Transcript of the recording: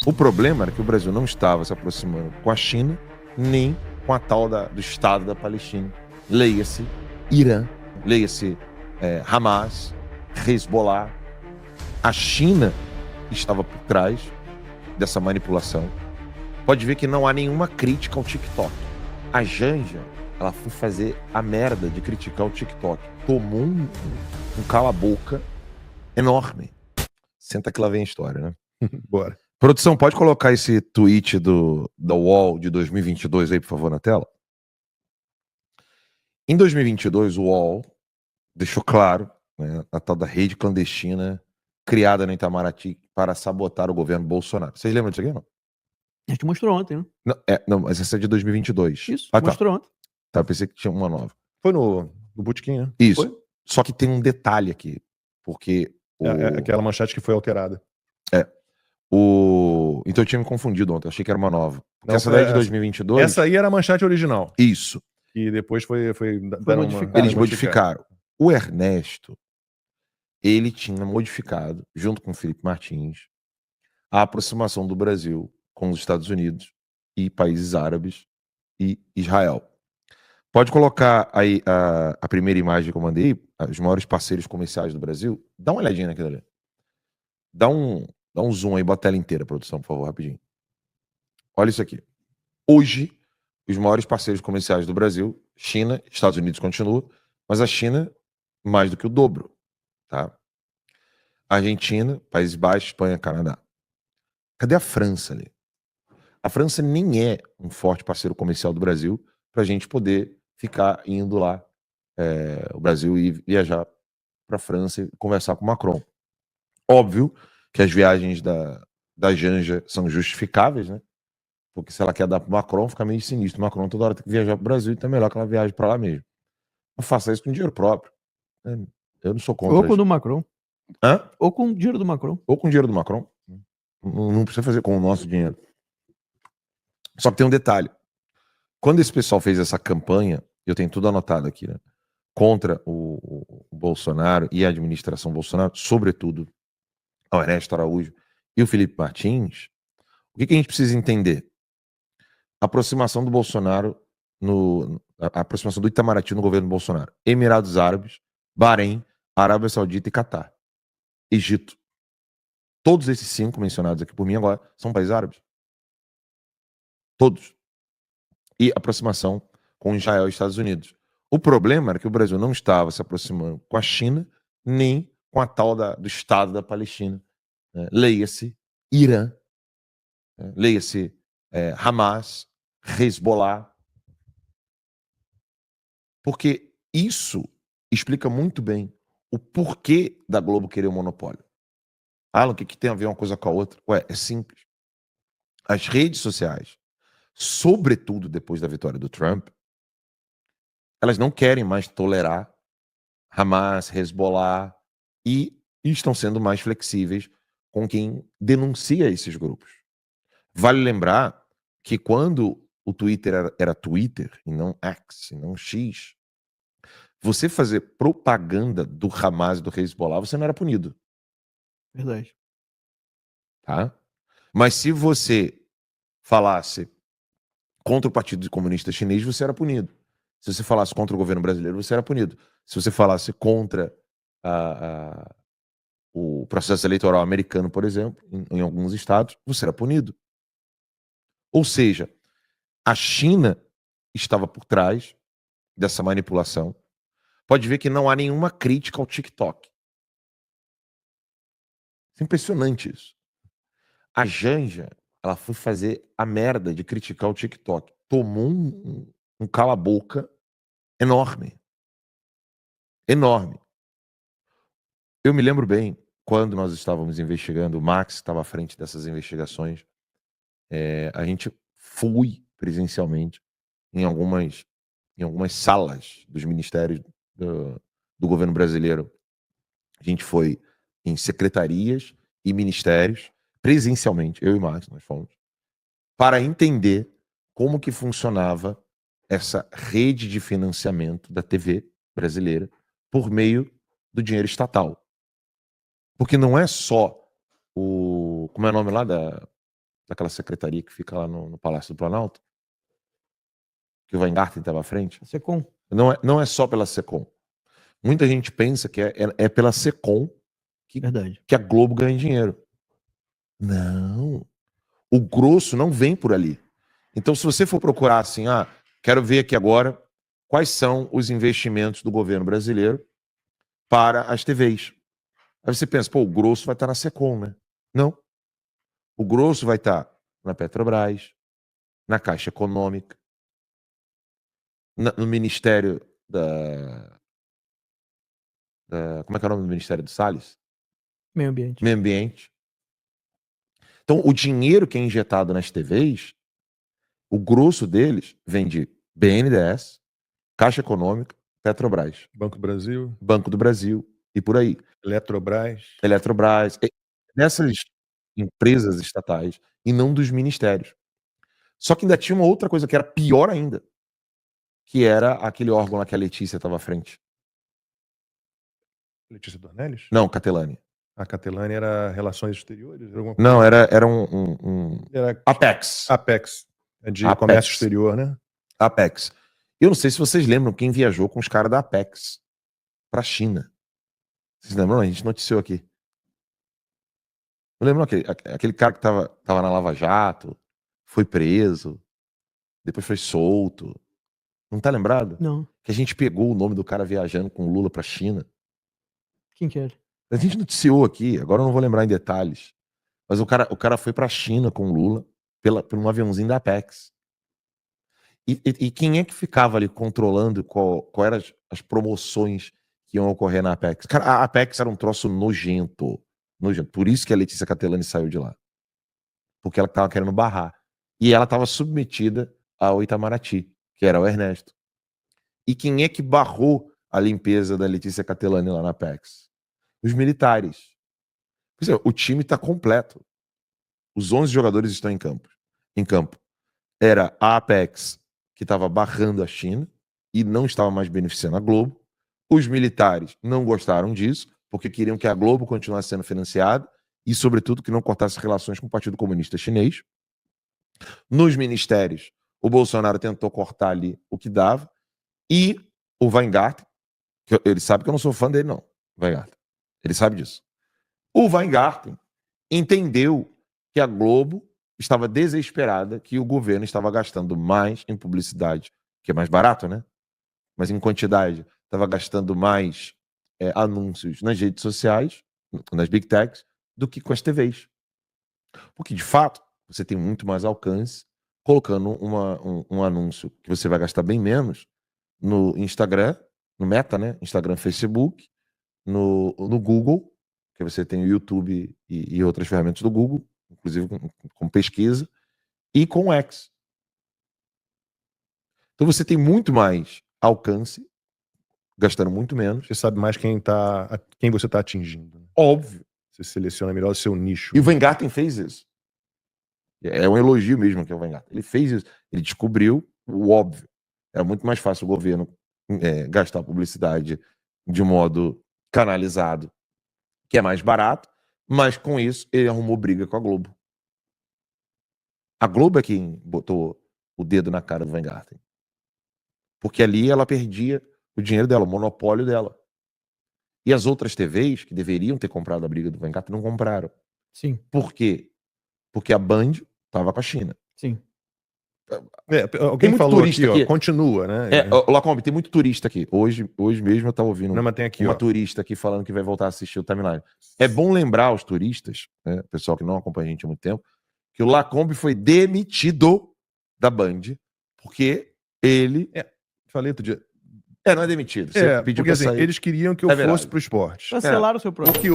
O problema era que o Brasil não estava se aproximando com a China, nem com a tal do Estado da Palestina. Leia-se Irã, leia-se Hamas, Hezbollah. A China estava por trás dessa manipulação. Pode ver que não há nenhuma crítica ao TikTok. A Janja, ela foi fazer a merda de criticar o TikTok. Tomou um cala-boca enorme. Senta que lá vem a história, né? Bora. Produção, pode colocar esse tweet da UOL de 2022 aí, por favor, na tela? Em 2022, o UOL deixou claro, né, a tal da rede clandestina criada no Itamaraty para sabotar o governo Bolsonaro. Vocês lembram disso aqui, não? A gente mostrou ontem, né? Não, mas essa é de 2022. Isso, tá. mostrou ontem. Tá, pensei que tinha uma nova. Foi no Botequim, né? Isso. Foi? Só que tem um detalhe aqui, porque aquela manchete que foi alterada. Então eu tinha me confundido ontem, achei que era uma nova. Porque Não, essa daí é de 2022. Essa aí era a manchete original. Isso. E depois foi modificado. Eles modificaram. O Ernesto, ele tinha modificado, junto com o Felipe Martins, a aproximação do Brasil com os Estados Unidos e países árabes e Israel. Pode colocar aí a primeira imagem que eu mandei, os maiores parceiros comerciais do Brasil. Dá uma olhadinha naquilo ali. Dá um zoom aí, bota a tela inteira, produção, por favor, rapidinho. Olha isso aqui. Hoje, os maiores parceiros comerciais do Brasil, China, Estados Unidos continua, mas a China mais do que o dobro, tá? Argentina, Países Baixos, Espanha, Canadá. Cadê a França ali? A França nem é um forte parceiro comercial do Brasil para a gente poder ficar indo lá, o Brasil e viajar para a França e conversar com o Macron. Óbvio que as viagens da Janja são justificáveis, né? Porque se ela quer dar para o Macron, fica meio sinistro. O Macron toda hora tem que viajar para o Brasil, então é melhor que ela viaje para lá mesmo. Não faça isso com dinheiro próprio. Eu não sou contra. Ou com o do Macron. Hã? Ou com o dinheiro do Macron. Ou com o dinheiro do Macron. Não precisa fazer com o nosso dinheiro. Só que tem um detalhe. Quando esse pessoal fez essa campanha, eu tenho tudo anotado aqui, né? Contra o Bolsonaro e a administração Bolsonaro, sobretudo o Ernesto Araújo e o Felipe Martins, o que a gente precisa entender? A aproximação do Bolsonaro, a aproximação do Itamaraty no governo Bolsonaro. Emirados Árabes, Bahrein, Arábia Saudita e Catar. Egito. Todos esses 5 mencionados aqui por mim agora são países árabes. Todos. E aproximação com Israel e Estados Unidos. O problema era que o Brasil não estava se aproximando com a China, nem com a tal do Estado da Palestina. Leia-se Irã, leia-se Hamas, Hezbollah. Porque isso explica muito bem o porquê da Globo querer o monopólio. Alan, o que tem a ver uma coisa com a outra? É simples. As redes sociais, sobretudo depois da vitória do Trump, elas não querem mais tolerar Hamas, Hezbollah e estão sendo mais flexíveis com quem denuncia esses grupos. Vale lembrar que quando o Twitter era Twitter e não X, e não X, você fazer propaganda do Hamas e do Hezbollah, você não era punido. Verdade. Tá? Mas se você falasse contra o Partido Comunista Chinês, você era punido. Se você falasse contra o governo brasileiro, você era punido. Se você falasse contra o processo eleitoral americano, por exemplo, em alguns estados, você era punido. Ou seja, a China estava por trás dessa manipulação. Pode ver que não há nenhuma crítica ao TikTok. É impressionante isso. A Janja, ela foi fazer a merda de criticar o TikTok. Tomou um cala-boca enorme. Enorme. Eu me lembro bem, quando nós estávamos investigando, o Max estava à frente dessas investigações, a gente foi presencialmente em algumas salas dos ministérios do governo brasileiro. A gente foi em secretarias e ministérios, presencialmente, eu e Max, nós fomos, para entender como que funcionava essa rede de financiamento da TV brasileira por meio do dinheiro estatal. Porque não é só como é o nome lá daquela secretaria que fica lá no Palácio do Planalto, que o Weingarten estava à frente. Secom. Não é só pela Secom. Muita gente pensa que é pela Secom Verdade. que a Globo ganha dinheiro. Não. O grosso não vem por ali. Então, se você for procurar assim, quero ver aqui agora quais são os investimentos do governo brasileiro para as TVs. Aí você pensa, o grosso vai estar na Secom, né? Não. O grosso vai estar na Petrobras, na Caixa Econômica, no Ministério como é que é o nome do Ministério do Salles? Meio ambiente. Meio Ambiente. Então, o dinheiro que é injetado nas TVs, o grosso deles vem de BNDES, Caixa Econômica, Petrobras, Banco do Brasil, Banco do Brasil e por aí. Eletrobras. Dessas empresas estatais e não dos ministérios. Só que ainda tinha uma outra coisa que era pior ainda, que era aquele órgão lá que a Letícia estava à frente. Letícia Dornelles? Não, Catelani. A Catelani era Relações Exteriores? Era alguma Não, coisa? era um Era Apex. Apex. É de Apex. comércio exterior, né? Apex. Eu não sei se vocês lembram quem viajou com os caras da Apex pra China. Vocês lembram? A gente noticiou aqui. Não lembram aquele cara que tava na Lava Jato, foi preso, depois foi solto. Não tá lembrado? Não. Que a gente pegou o nome do cara viajando com o Lula pra China. Quem que era? A gente noticiou aqui, agora eu não vou lembrar em detalhes. Mas o cara foi pra China com o Lula por um aviãozinho da Apex. E quem é que ficava ali controlando qual eram as promoções que iam ocorrer na Apex? Cara, a Apex era um troço nojento. Nojento. Por isso que a Letícia Catelani saiu de lá. Porque ela estava querendo barrar. E ela estava submetida ao Itamaraty, que era o Ernesto. E quem é que barrou a limpeza da Letícia Catelani lá na Apex? Os militares. Quer dizer, o time está completo. Os 11 jogadores estão em campo. Era a Apex que estava barrando a China e não estava mais beneficiando a Globo. Os militares não gostaram disso, porque queriam que a Globo continuasse sendo financiada e, sobretudo, que não cortasse relações com o Partido Comunista Chinês. Nos ministérios, o Bolsonaro tentou cortar ali o que dava. E o Weingarten, ele sabe que eu não sou fã dele, não. Weingarten. Ele sabe disso. O Weingarten entendeu que a Globo estava desesperada, que o governo estava gastando mais em publicidade, que é mais barato, né? Mas em quantidade, estava gastando mais anúncios nas redes sociais, nas big techs, do que com as TVs. Porque, de fato, você tem muito mais alcance colocando um anúncio que você vai gastar bem menos no Instagram, no Meta, né? Instagram, Facebook, no Google, que você tem o YouTube e outras ferramentas do Google, inclusive com pesquisa, e com o X. Então você tem muito mais alcance, gastando muito menos. Você sabe mais quem você está atingindo. Né? Óbvio. Você seleciona melhor o seu nicho. E o Weingarten fez isso. É um elogio mesmo que é o Weingarten. Ele fez isso. Ele descobriu o óbvio. Era muito mais fácil o governo gastar publicidade de modo canalizado, que é mais barato, mas com isso ele arrumou briga com a Globo. A Globo é quem botou o dedo na cara do Weingarten. Porque ali ela perdia o dinheiro dela, o monopólio dela. E as outras TVs, que deveriam ter comprado a briga do Weingarten, não compraram. Sim. Por quê? Porque a Band estava com a China. Sim. Alguém muito falou turista aqui, aqui. Continua, né? Lacombe, tem muito turista aqui. Hoje mesmo eu estava ouvindo Não, mas tem aqui, uma turista aqui falando que vai voltar a assistir o Timeline. É bom lembrar aos turistas, né, pessoal que não acompanha a gente há muito tempo, que o Lacombe foi demitido da Band, porque ele... Falei outro dia. Não é demitido. Você pediu porque pra assim, sair. eles queriam que eu É verdade. fosse pro esporte. Cancelaram o seu programa. O que